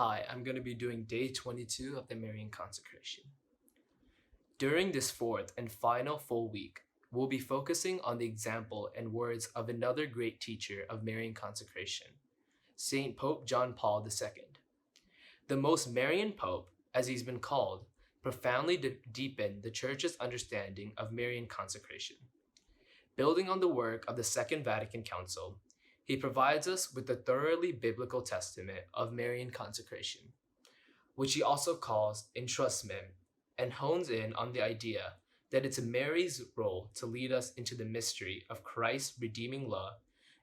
Hi, I'm going to be doing day 22 of the Marian Consecration. During this fourth and final full week, we'll be focusing on the example and words of another great teacher of Marian Consecration, Saint Pope John Paul II. The most Marian Pope, as he's been called, profoundly deepened the Church's understanding of Marian consecration. Building on the work of the Second Vatican Council, he provides us with the thoroughly biblical testament of Marian consecration, which he also calls entrustment, and hones in on the idea that it's Mary's role to lead us into the mystery of Christ's redeeming love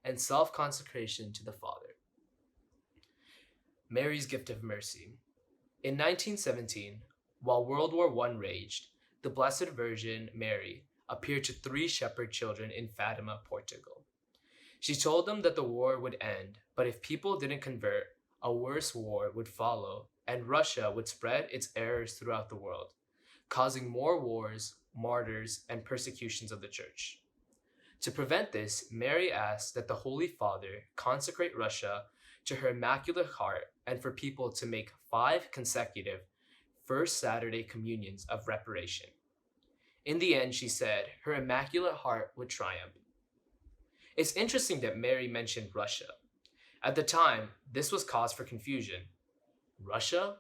and self-consecration to the Father. Mary's gift of mercy. In 1917, while World War I raged, the Blessed Virgin Mary appeared to three shepherd children in Fatima, Portugal. She told them that the war would end, but if people didn't convert, a worse war would follow, and Russia would spread its errors throughout the world, causing more wars, martyrs, and persecutions of the Church. To prevent this, Mary asked that the Holy Father consecrate Russia to her Immaculate Heart and for people to make 5 consecutive First Saturday communions of reparation. In the end, she said, her Immaculate Heart would triumph. It's interesting that Mary mentioned Russia. At the time, this was cause for confusion. Russia?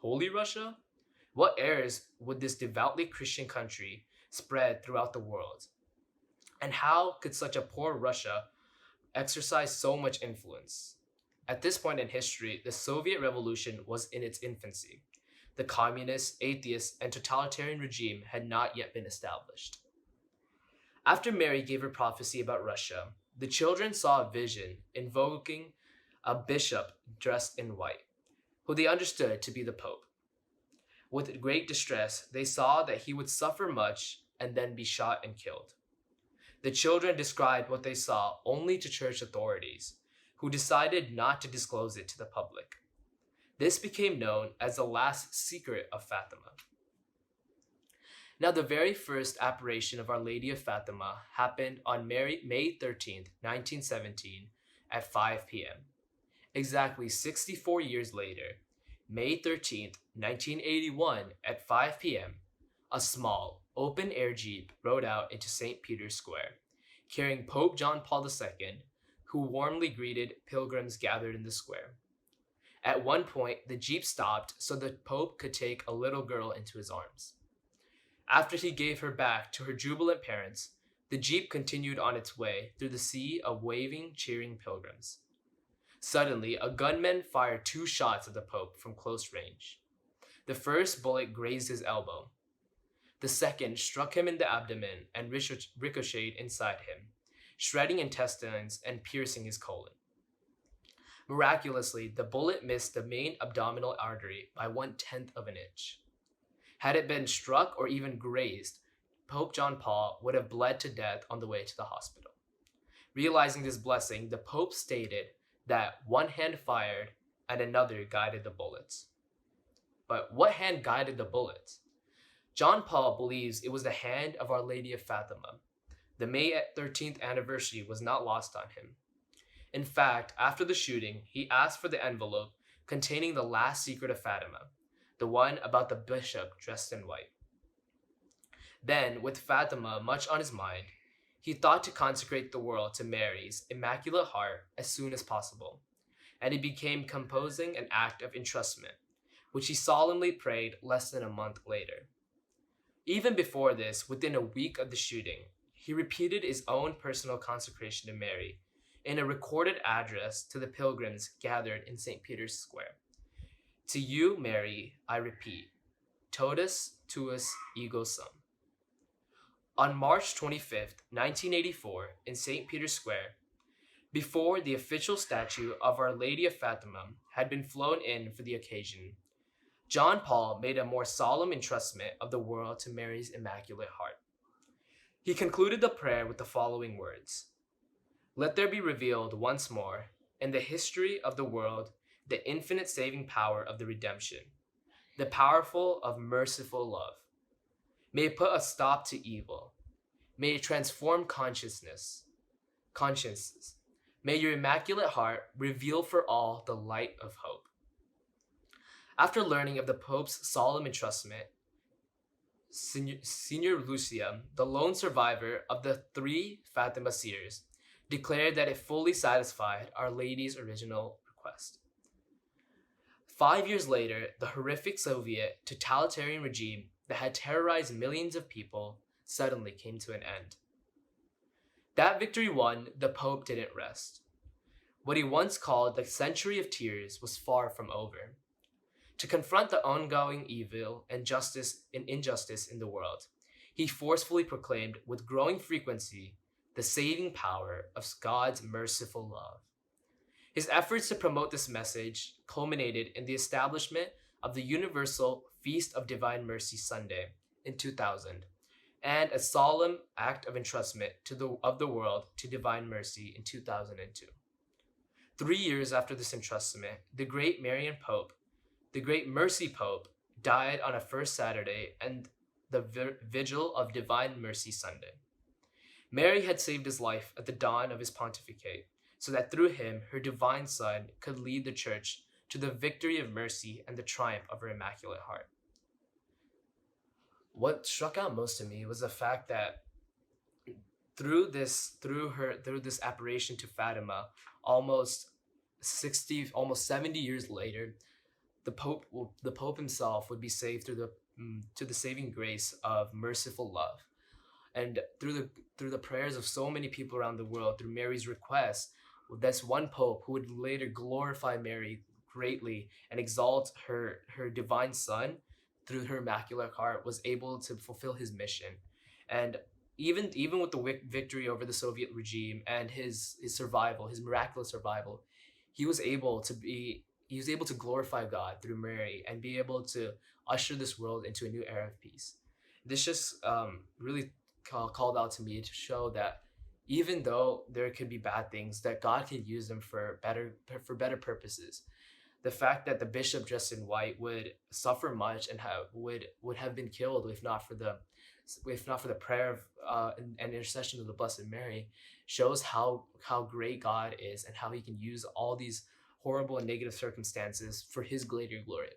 Holy Russia? What errors would this devoutly Christian country spread throughout the world? And how could such a poor Russia exercise so much influence? At this point in history, the Soviet Revolution was in its infancy. The communist, atheist, and totalitarian regime had not yet been established. After Mary gave her prophecy about Russia, the children saw a vision invoking a bishop dressed in white, who they understood to be the Pope. With great distress, they saw that he would suffer much and then be shot and killed. The children described what they saw only to church authorities, who decided not to disclose it to the public. This became known as the last secret of Fatima. Now, the very first apparition of Our Lady of Fatima happened on May 13th, 1917 at 5 p.m. Exactly 64 years later, May 13th, 1981 at 5 p.m., a small, open-air jeep rode out into St. Peter's Square, carrying Pope John Paul II, who warmly greeted pilgrims gathered in the square. At one point, the jeep stopped so the Pope could take a little girl into his arms. After he gave her back to her jubilant parents, the jeep continued on its way through the sea of waving, cheering pilgrims. Suddenly, a gunman fired 2 shots at the Pope from close range. The first bullet grazed his elbow. The second struck him in the abdomen and ricocheted inside him, shredding intestines and piercing his colon. Miraculously, the bullet missed the main abdominal artery by 1/10 of an inch. Had it been struck or even grazed, Pope John Paul would have bled to death on the way to the hospital. Realizing this blessing, the Pope stated that one hand fired and another guided the bullets. But what hand guided the bullets? John Paul believes it was the hand of Our Lady of Fatima. The May 13th anniversary was not lost on him. In fact, after the shooting, he asked for the envelope containing the last secret of Fatima, the one about the bishop dressed in white. Then, with Fatima much on his mind, he thought to consecrate the world to Mary's Immaculate Heart as soon as possible, and he began composing an act of entrustment, which he solemnly prayed less than a month later. Even before this, within a week of the shooting, he repeated his own personal consecration to Mary in a recorded address to the pilgrims gathered in St. Peter's Square. To you, Mary, I repeat, totus tuus ego sum. On March 25th, 1984, in St. Peter's Square, before the official statue of Our Lady of Fatima had been flown in for the occasion, John Paul made a more solemn entrustment of the world to Mary's Immaculate Heart. He concluded the prayer with the following words: "Let there be revealed once more, in the history of the world, the infinite saving power of the redemption, the powerful of merciful love. May it put a stop to evil. May it transform consciences. May your Immaculate Heart reveal for all the light of hope." After learning of the Pope's solemn entrustment, Senior Lucia, the lone survivor of the three Fatima seers, declared that it fully satisfied Our Lady's original request. 5 years later, the horrific Soviet totalitarian regime that had terrorized millions of people suddenly came to an end. That victory won, the Pope didn't rest. What he once called the century of tears was far from over. To confront the ongoing evil and injustice in the world, he forcefully proclaimed with growing frequency the saving power of God's merciful love. His efforts to promote this message culminated in the establishment of the Universal Feast of Divine Mercy Sunday in 2000, and a solemn act of entrustment of the world to divine mercy in 2002. 3 years after this entrustment, the great Marian Pope, the great Mercy Pope, died on a first Saturday and the vigil of Divine Mercy Sunday. Mary had saved his life at the dawn of his pontificate, so that through him, her divine Son could lead the Church to the victory of mercy and the triumph of her Immaculate Heart. What struck out most to me was the fact that through this apparition to Fatima, almost 70 years later, the Pope himself would be saved through the saving grace of merciful love, and through the prayers of so many people around the world, through Mary's request, this one Pope who would later glorify Mary greatly and exalt her divine Son through her Immaculate Heart, was able to fulfill his mission. And even with the victory over the Soviet regime and his survival, his miraculous survival, he was able to glorify God through Mary and be able to usher this world into a new era of peace. This just really called out to me to show that even though there could be bad things, that God can use them for better purposes. The fact that the bishop dressed in white would suffer much and would have been killed if not for the prayer and intercession of the Blessed Mary, shows how great God is and how he can use all these horrible and negative circumstances for his greater glory.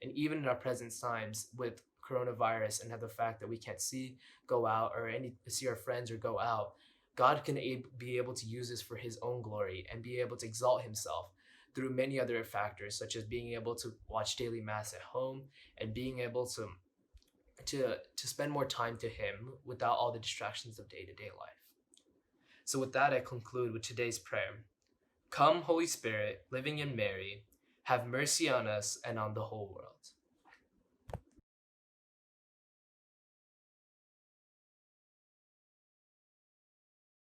And even in our present times with coronavirus and the fact that we can't go out or see our friends or go out, God can be able to use this for his own glory and be able to exalt himself through many other factors, such as being able to watch daily mass at home and being able to spend more time to him without all the distractions of day-to-day life. So with that, I conclude with today's prayer. Come, Holy Spirit, living in Mary, have mercy on us and on the whole world.